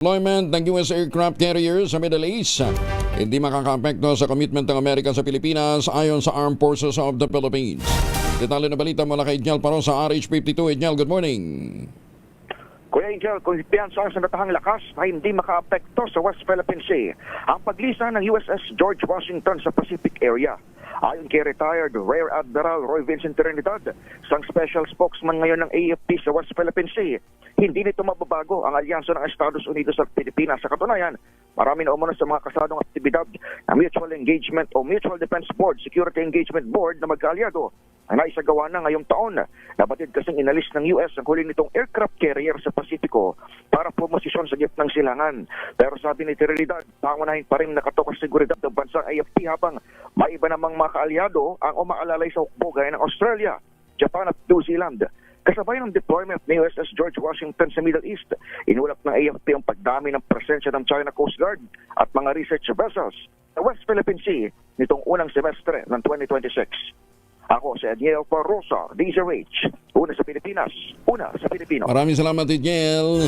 Deployment ng US aircraft carriers sa Middle East hindi makaka-apekto sa commitment ng Amerika sa Pilipinas ayon sa Armed Forces of the Philippines. Detalye na balita mula kay Edniel Paro sa RH52. Edniel, good morning. Kuya Angel, kung piyansa sa natahang lakas ay hindi makaapekto sa West Philippine Sea ang paglisa ng USS George Washington sa Pacific area. Ayon kay retired Rear Admiral Roy Vincent Trinidad, isang special spokesman ngayon ng AFP sa West Philippine Sea, hindi nito mababago ang alyansa ng Estados Unidos at Pilipinas. Sa katunayan, marami na umano sa mga kasadong aktibidad ng Mutual Engagement o Mutual Defense Board, Security Engagement Board na magkaalyado ang naisagawa na ngayong taon. Nabatid kasing inalis ng US ang huli nitong aircraft carrier sa Pasipiko para pumosisyon sa gitnang silangan. Pero sabi ni Trinidad, pangunahin pa rin nakatokas seguridad ng bansang AFP habang may iba namang mga kaalyado ang umaalalay sa hukbo gaya ng Australia, Japan at New Zealand. Kasabay ng deployment ni USS George Washington sa Middle East, inulap ng AFP ang pagdami ng presensya ng China Coast Guard at mga research vessels sa West Philippine Sea nitong unang semestre ng 2026. Ako si Edniel Parrosa, DZRH, una sa Pilipinas, una sa Pilipino. Maraming salamat, Edniel.